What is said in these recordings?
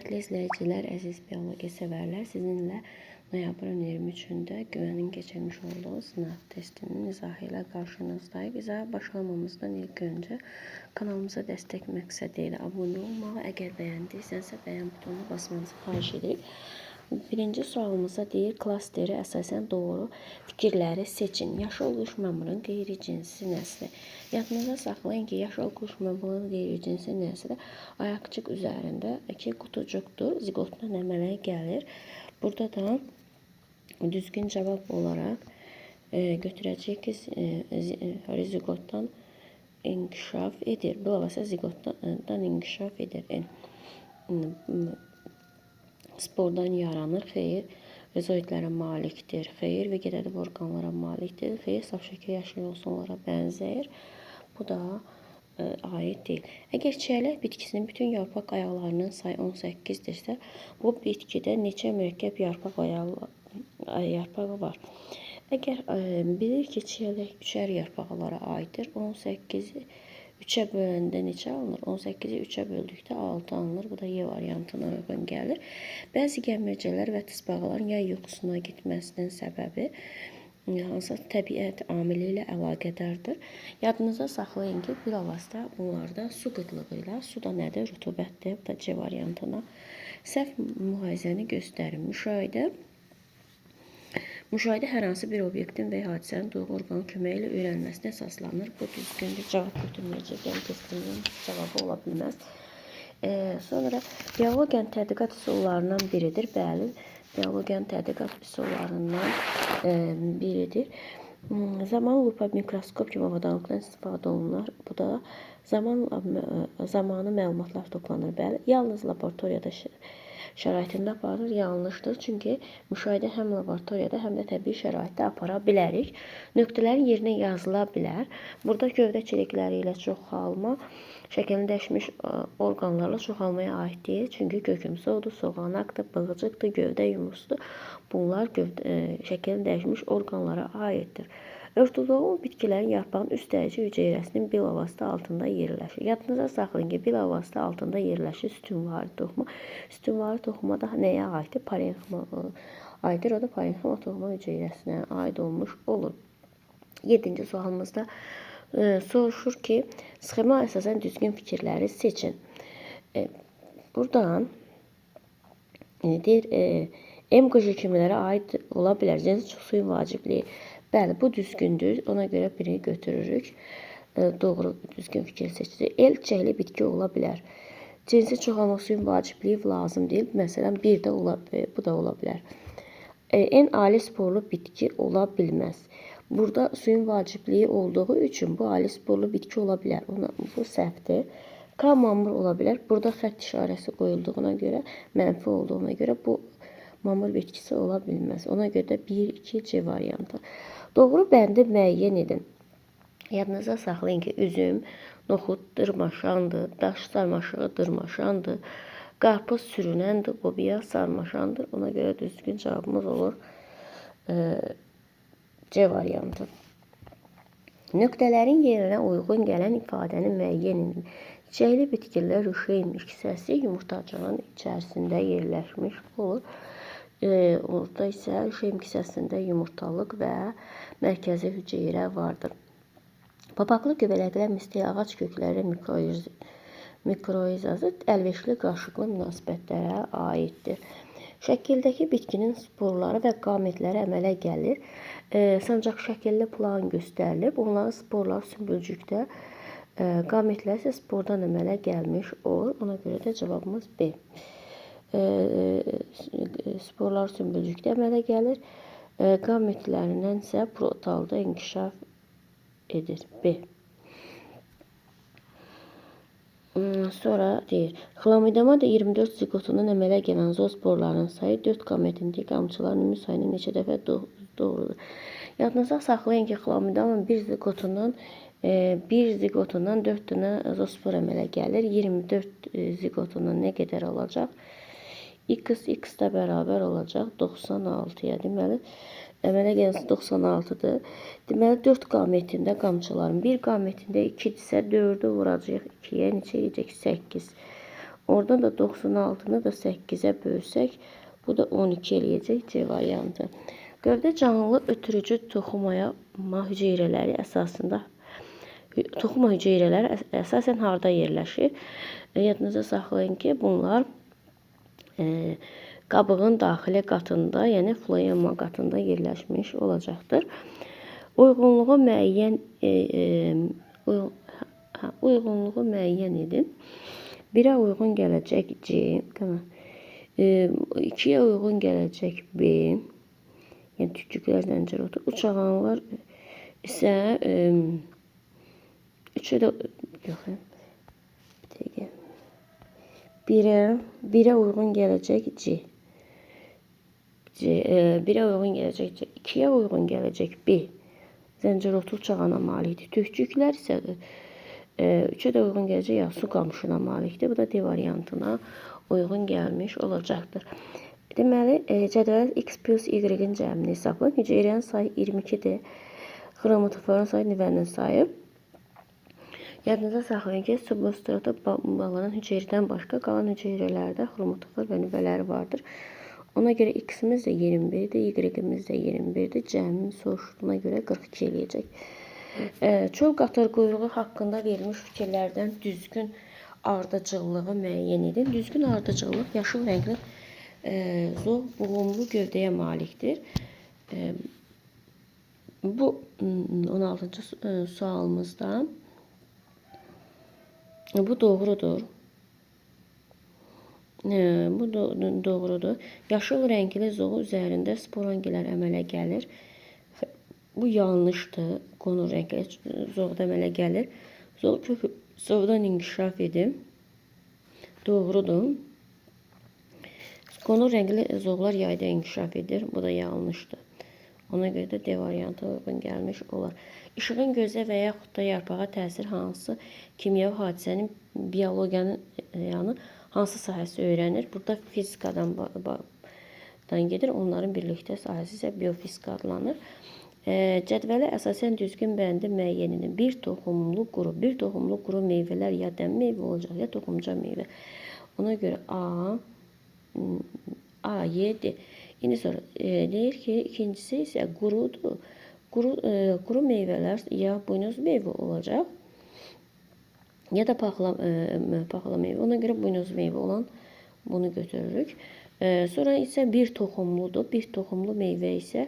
Hörmətli izləyicilər, əziz biologiya sevərlər, sizinlə noyabrın 23-də Güvənin keçirmiş olduğu sınav testinin izahı ilə qarşınızdayıq. İzaha başlamamızdan ilk öncə kanalımıza dəstək məqsədi ilə abunə olmağı, əgər bəyəndiysənsə bəyən butonuna basmanızı xahiş edirik. Birinci sualımıza deyir, klasteri əsasən doğru fikirləri seçin. Yaşıl quş məmurun qeyri-cinsi nəsli. Yadınıza saxlayın ki, yaşıl quş məmurun qeyri-cinsi nəsli ayaqçıq üzərində iki qutucuqdur. Ziqotdan əmələ gəlir. Burada da düzgün cavab olaraq götürəcəyik ki, ziqotdan inkişaf edir. Bu olasa ziqotdan inkişaf edir. Spordan yaranır, xeyr. Rizoidlərə malikdir, xeyr. Vegetativ orqanlara malikdir, xeyr. Safşəkil yaşıl yosunlara bənzəyir. Bu da aid deyil. Əgər çiyələk bitkisinin bütün yarpaq ayaqlarının sayı 18-dirsə, bu bitkidə neçə mürəkkəb yarpağı var? Əgər bilir ki, çiyələk üçər yarpaqlara aiddir, 18-i 3-ə böləndə neçə alınır? 18-i 3-ə böldükdə 6 alınır. Bu da Y variantına uyğun gəlir. Bəzi gəmiricilər və tısbağaların yay yuxusuna getməsinin səbəbi hansı təbiət amili ilə əlaqədardır. Yadınıza saxlayın ki, bilavasitə bunlarda su qıtlığı ilə, su da nədir? Rütubətdir. Bu da C variantına. Səhv mühazizəni göstərin. Müşahidə hər hansı bir obyektin və hadisənin duyğu orqanı köməyi ilə öyrənməsinə əsaslanır. Bu düzgündür. Cavab götürməyəcək. Yəni testinin cavabı ola bilməz. Sonra biologiyanın tədqiqat üsullarından biridir. Bəli, biologiyanın tədqiqat üsullarından biridir. Zaman lupa mikroskop kimi avadanlıqdan istifadə olunur. Bu da zamanı məlumatlar toplanır. Bəli, yalnız laboratoriyada şəraitində aparılır. Yanlışdır. Çünki müşahidə həm laboratoriyada, həm də təbii şəraitdə apara bilərik. Nöqtələrin yerinə yazıla bilər. Burada gövdə çelikləri ilə çoxalma, şəklini dəyişmiş orqanlarla çoxalmaya aid deyil. Çünki kökümsözdür, soğanaqdır, bığıcıqdır, gövdə yumrusudur. Bunlar şəklini dəyişmiş orqanlara aiddir. Örtüdüyü bitkilərin yarpağının üst dəyici hüceyrəsinin bilavasitə altında yerləşir. Yadınıza saxlayın ki, bilavasitə altında yerləşir sütunvari toxuma. Sütunvari toxuma da nəyə aiddir? Parenxima aiddir. O da parenxima toxuma hüceyrəsinə aid olmuş olur. 7-ci sualımızda soruşur ki, sxema əsasən düzgün fikirləri seçin. Buradan deyir, MQJ kimilərə aid ola bilər. Cinsi suyun vacibliyi. Bəli, bu düzgündür. Ona görə birini götürürük. Doğru, düzgün fikir seçilir. El çiçəkli bitki ola bilər. Cinsi çoxalma suyun vacibliyi lazım deyil. Məsələn, bir də bu da ola bilər. En ali sporlu bitki ola bilməz. Burada suyun vacibliyi olduğu üçün bu ali sporlu bitki ola bilər. Bu səhvdir. K mamır ola bilər. Burada xətt işarəsi qoyulduğuna görə, mənfi olduğuna görə bu mamır bitkisi ola bilməz. Ona görə də 1-2 C variantı. Doğru bəndi müəyyən edin. Yadınıza saxlayın ki, üzüm, noxud dırmaşandır, daş sarmaşığı dırmaşandır, qarpız sürünəndir, bobiya sarmaşandır. Ona görə düzgün cavabımız olur C variantı. Nöqtələrin yerinə uyğun gələn ifadəni müəyyən edin. Çiçəkli bitkilər rüşeyn hissəsi yumurtacığın içərisində yerləşmiş olur. Orada isə rüşeyn hissəsində yumurtalıq və mərkəzi hüceyrə vardır. Papaqlı göbələklər misli ağac kökləri mikroizası əlverişli qarşılıqlı münasibətlərə aiddir. Şəkildəki bitkinin sporları və qametləri əmələ gəlir. Sancaq şəkilli plan göstərilib. Onların sporları sümbülcükdə, qametlər isə spordan əmələ gəlmiş olur. Ona görə də cavabımız B. Sporlar sümbülcükdə əmələ gəlir. Qametlərindən isə protalda inkişaf edir. B. Sonra deyir, xlamidoma da 24 zigotundan əmələ gələn zoosporların sayı 4 qametindəki qamçıların ümumi sayının neçə dəfə doğrudur. Yadınıza saxlayın ki, xlamidoma bir zigotundan 4 dənə zoospor əmələ gəlir. 24 zigotundan nə qədər olacaq? X da bərabər olacaq 96-ya. Deməli, əmələ gələn 96-dır. Deməli, 4 qametində qamçıların, bir qametində 2-dirsə 4-ü vuracaq 2-yə, neçə edəcək? 8. Oradan da 96'nı da 8'ə bölsək, bu da 12 eləyəcək C variantı. Gövdə canlı ötürücü toxuma hüceyrələri əsasında toxuma hüceyrələri əsasən harda yerləşir? Yadınızda saxlayın ki, bunlar qabığın daxili qatında, yəni floema qatında yerləşmiş olacaqdır. Uyğunluğu müəyyən edin. 1'ə uyğun gələcək C, tamam. 2'yə uyğun gələcək B, yəni tükcüklər zəncir otu. Uçağanlar isə 3'ə də yox. Bir dəqiqə. 1'ə uyğun gələcək C. 1'ə uyğun gələcək C. 2'yə uyğun gələcək B. Zəncir otu uçağana malikdir. Tükcüklər isə 3'ə də uyğun gələcək ya su qamışına malikdir. Bu da D variantına uyğun gəlmiş olacaqdır. Deməli, cədvəl X plus Y-in cəmini hesablayın. Hüceyrənin sayı 22'dir. Xromatoforun sayı nüvənin sayı. Yadınıza saxlayın ki, substrata bağlanan hüceyrədən başqa qalan hüceyrələrdə xromatofor və nüvələri vardır. Ona görə X-imiz də 21'dir, Y-imiz də 21'dir. Cəminin soruşduğuna görə 42 eləyəcək. Çöl qatır quyruğu haqqında verilmiş fikirlərdən düzgün ardıcıllığı müəyyən edin. Düzgün ardıcıllıq yaşıl rəngli zoğ buğumlu gövdəyə malikdir. Bu 16-cı sualımızda bu doğrudur. Bu doğrudur. Yaşıl rəngli zoğ üzərində sporangilər əmələ gəlir. Bu yanlışdır. Qonur rəngli zoğda əmələ gəlir. Zoğ kökü soğudan inkişaf edir. Doğrudur. Qonur rəngli zoğlar yayda inkişaf edir. Bu da yanlışdır. Ona görə də D variantı uyğun gəlmiş olar. İşığın gözə və yaxud da yarpağa təsir hansı kimyəvi hadisənin biologiyanın hansı sahəsi öyrənir? Burada fizikadan gedir. Onların birlikdə sahəsi isə biofizika adlanır. Cədvələ əsasən düzgün bəndi müəyyən edin. Bir toxumlu quru meyvələr ya dəm meyvə olacaq, ya toxumca meyvə. Ona görə A, Y, D. İndi sonra deyir ki, ikincisi isə qurudur. Quru meyvələr ya buynuz meyvə olacaq, ya da paxla meyvə. Ona görə buynuz meyvə olan bunu götürürük. Sonra isə bir toxumludur. Bir toxumlu meyvə isə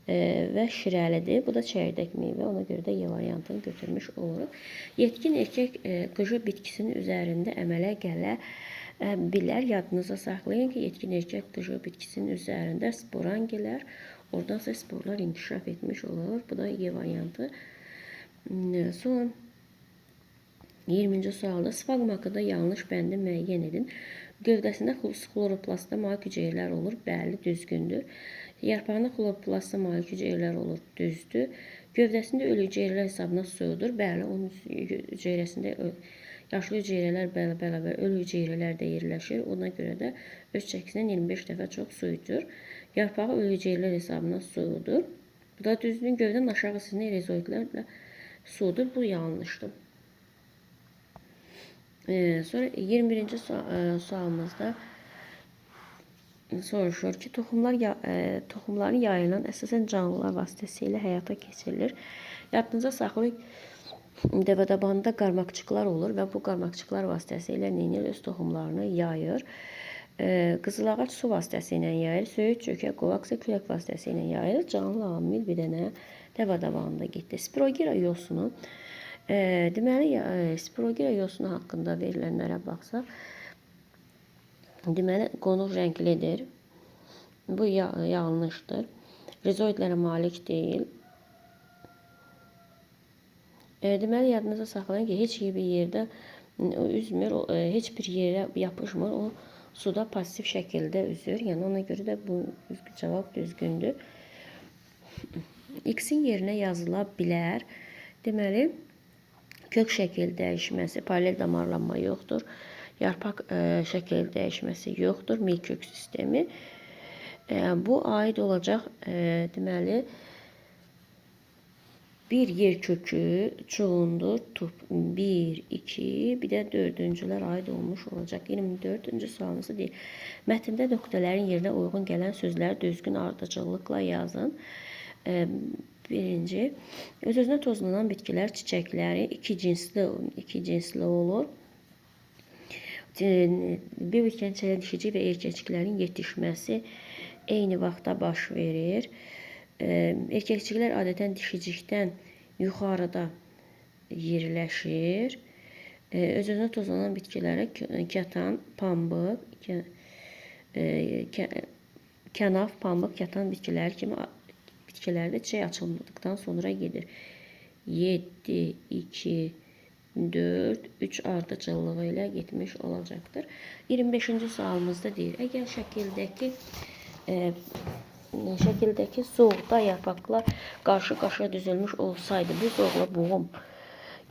və şirəlidir. Bu da çəyirdək meyvə. Ona görə də Y variantını götürmüş oluruq. Yetkin erkək qıcı bitkisinin üzərində əmələ gələ bilər. Yadınıza saxlayın ki, yetkin erkək qıcı bitkisinin üzərində sporangilər, oradan isə sporlar inkişaf etmiş olur. Bu da Y variantı. Son 20-ci sualda sfagm haqqında yanlış bəndi müəyyən edin. Gövdəsində xloroplasta malik hüceyrələr olur. Bəli, düzgündür. Yarpağında xloroplasta malik hüceyrələr olur. Düzdür. Gövdəsində ölü hüceyrələr hesabına suyudur. Bəli, onun hüceyrəsində yaşlı hüceyrələr bərabər ölü hüceyrələr də yerləşir. Ona görə də öz çəkisindən 25 dəfə çox su içir. Yarpağı ölü hüceyrələr hesabına suyudur. Bu da düzdür. Gövdənin aşağı hissəsində rizoidlərlə sudur. Bu yanlışdır. Sonra 21-ci sualımızda soruşur ki, toxumların yayılan əsasən canlılar vasitəsilə həyata keçirilir. Yadınıza saxlayın, dəvədabanda qarmaqçıqlar olur və bu qarmaqçıqlar vasitəsilə öz toxumlarını yayır. Qızılağac su vasitəsilə yayır, söyüd çökə, qovaq isə külək vasitəsilə yayır. Canlı amil bir dənə dəvədabanda getdi. Spirogira yosunu. Deməli, spirogira yosunu haqqında verilənlərə baxsaq, deməli, qonur rənglidir. Bu yanlışdır. Rizoidlərə malik deyil. Deməli, yadınıza saxlayın ki, heç bir yerdə üzmür, heç bir yerə yapışmır. O suda pasiv şəkildə üzür. Yəni, ona görə də bu cavab düzgündür. X-in yerinə yazıla bilər. Deməli, kök şəkil dəyişməsi, paralel damarlanma yoxdur. Yarpaq şəkil dəyişməsi yoxdur. Milkök sistemi. Bu aid olacaq, deməli, bir yer kökü çoğundur. Top 1, 2, bir də dördüncülər aid olmuş olacaq. 24-cü sualımızı deyir. Mətndə nöqtələrin yerinə uyğun gələn sözləri düzgün ardıcıllıqla yazın. Birinci, öz-özünə tozlanan bitkilər çiçəkləri iki cinsli olur. Bir bitkinin çəyə dişici və erkəkçiklərin yetişməsi eyni vaxtda baş verir. Erkəkçiklər adətən dişicikdən yuxarıda yerləşir. Öz-özünə tozlanan bitkilərə kətan, pambıq, kənaf, pambıq, kətan bitkiləri kimi bitkilərdə çiçək açılmadıqdan sonra gedir. 7, 2, 4, 3 ardıcıllığı ilə getmiş olacaqdır. 25-ci sualımızda deyir. Əgər şəkildəki zoğda yarpaqlar qarşı-qarşıya düzülmüş olsaydı, bu zoğla buğum,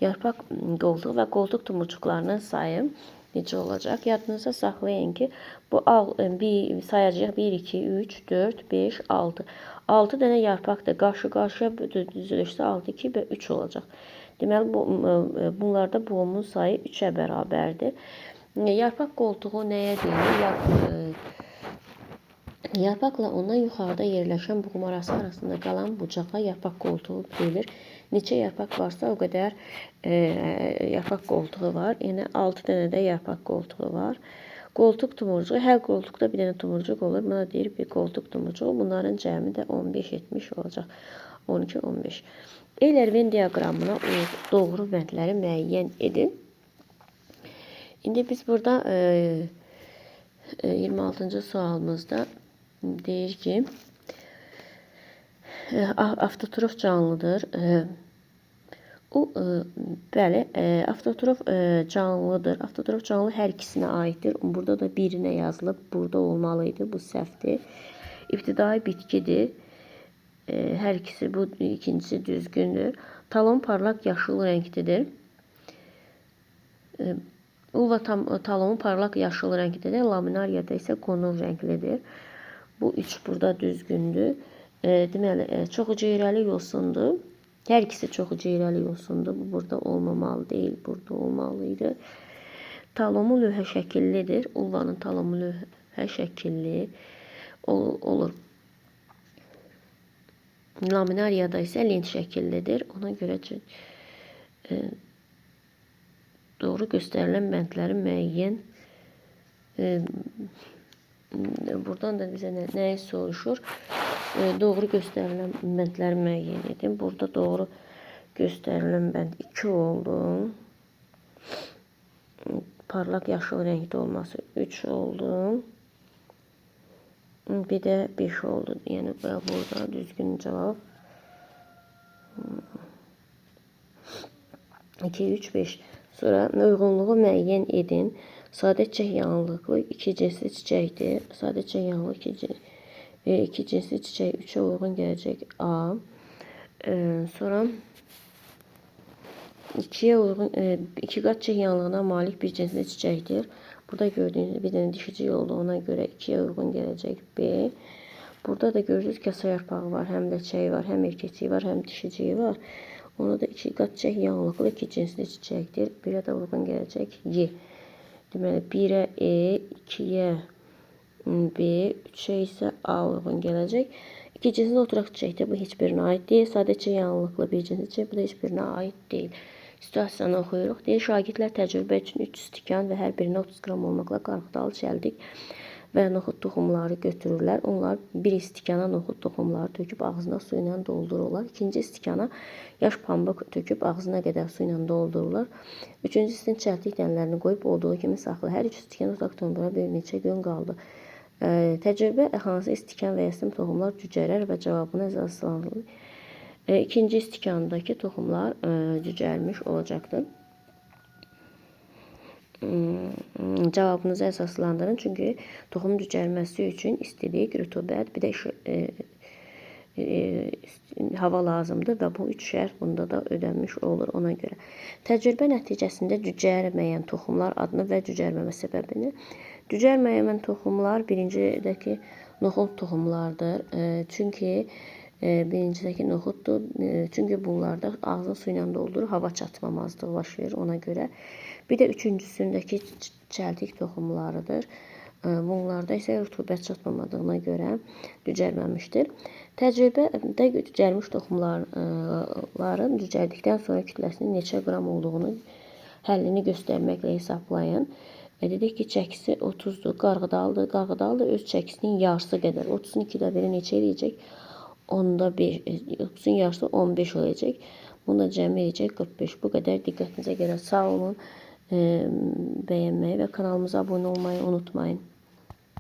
yarpaq qoltuq və qoltuq tumurcuqlarının sayı necə olacaq? Yadınıza saxlayın ki, bu sayacağıq 1, 2, 3, 4, 5, 6. 6 dənə yarpaqdır. Qarşı-qarşıya düzülürsə 6, 2 və 3 olacaq. Deməli, bunlarda buğumun sayı 3-ə bərabərdir. Yarpaq qoltuğu nəyə deyilir? Yarpaqla ondan yuxarıda yerləşən buğum arasında qalan bucağa yarpaq qoltuğu deyilir. Neçə yarpaq varsa o qədər yarpaq qoltuğu var. Yəni 6 dənə də yarpaq qoltuğu var. Qoltuq tumurcuğu, hər qoltuqda bir dənə tumurcuq olur. Buna deyir bir qoltuq tumurcuğu. Bunların cəmi də 15-70 olacaq. 12-15. Eyler-Venn diaqramına doğru bəndləri müəyyən edin. İndi biz burada 26-cı sualımızda deyir ki, avtotrof canlıdır. Bəli, avtotrof canlıdır. Avtotrof canlı hər ikisinə aiddir. Burada da birinə yazılıb, burada olmalıydı. Bu səhvdir. İbtidai bitkidir. Hər ikisi, bu ikincisi düzgündür. Talon parlaq yaşıl rəngdədir. Ulva talonu parlaq yaşıl rəngdədir. Laminariyada isə qonur rənglidir. Bu üç burada düzgündür. Deməli, çox hüceyrəli yosundur. Hər ikisi çox hüceyrəli yosundur. Bu burada olmamalı deyil, burada olmalıydı. Talomu lövhə şəkillidir. Ulvanın talomu lövhə şəkilli olur. Laminariyada isə lent şəkillidir. Ona görə doğru göstərilən bəndləri müəyyən. Buradan da bizə nəyi soruşur? Doğru göstərilən bəndləri müəyyən edin. Burada doğru göstərilən bənd 2 oldu. Parlaq yaşıl rəngdə olması 3 oldu. Bir də 5 oldu. Yəni burada düzgün cavab 2, 3, 5. Sonra uyğunluğu müəyyən edin. Sadə çiçək yanlıqlı 2 cinsli çiçəkdir. Sadə çiçək yanlı 2 cinsli çiçək 3'ə uyğun gələcək A. Sonra 2'yə uyğun 2 qat çiçək yanlığına malik bir cinsli çiçəkdir. Burada gördüyünüz bir dənə dişicik oldu. Ona görə 2'yə uyğun gələcək B. Burada da görürsünüz ki, yarpağı var, həm də çiçəyi var, həm erkəkçiyi var, həm dişiciyi var. Ona da 2 qat çiçək yanlıqlı 2 cinsli çiçəkdir. 1'ə də uyğun gələcək Y. Deməli 1'ə E, 2'yə B, 3'ə isə A uyğun gələcək. 2 cinsli oturaq çiçəkdə bu heç birinə aid deyil. Sadəcə yanlıqlı bir cinsli çiçək, bu da heç birinə aid deyil. Situasiyanı oxuyuruq. Deyir, şagirdlər təcrübə üçün 3 stəkan və hər birinə 30 qram olmaqla qarğıdalı, çəltik və noxud toxumları götürürlər. Onlar bir stəkana noxud toxumları töküb ağzına su ilə doldururlar. İkinci stəkana yaş pambıq töküb ağzına qədər su ilə doldururlar. Üçüncü stəkan çəltik dənələrini qoyub olduğu kimi saxlayır. Hər 3 stəkan uzaq dondura bir neçə gün qaldı. Təcrübə hansı stəkan və ya sim toxumlar cücərər və cavabını əsaslandırılır. İkinci stəkandakı toxumlar cücərmiş olacaqdır. Cavabınızı əsaslandırın. Çünki toxum cücərməsi üçün istilik, rütubət, bir də hava lazımdır və bu 3 şərt bunda da ödənmiş olur ona görə. Təcrübə nəticəsində cücərməyən toxumlar adını və cücərməmə səbəbini. Cücərməyən toxumlar birincidəki noxud toxumlardır. Çünki Birincidəki noxuddur. Çünki bunlarda ağzın su ilə doldurur, hava çatmamazlığı baş verir ona görə. Bir də üçüncüsündəki çəltik toxumlarıdır. Bunlarda isə rütubət çatmamadığına görə cücərməmişdir. Təcrübədə cücərmiş toxumların cücərdikdən sonra kütləsinin neçə qram olduğunu həllini göstərməklə hesablayın. Dedik ki, çəkisi 30-dur, qarğıdalıdır. Qarğıdalı da öz çəkisinin yarısı qədər. 30-un 2də biri neçə eləyəcək? 10'da 1, 30'un yarısı 15 olacaq. Bunu da cəmi eləyəcək 45. Bu qədər diqqətinizə görə sağ olun. Bəyənməyi və kanalımıza abunə olmayı unutmayın.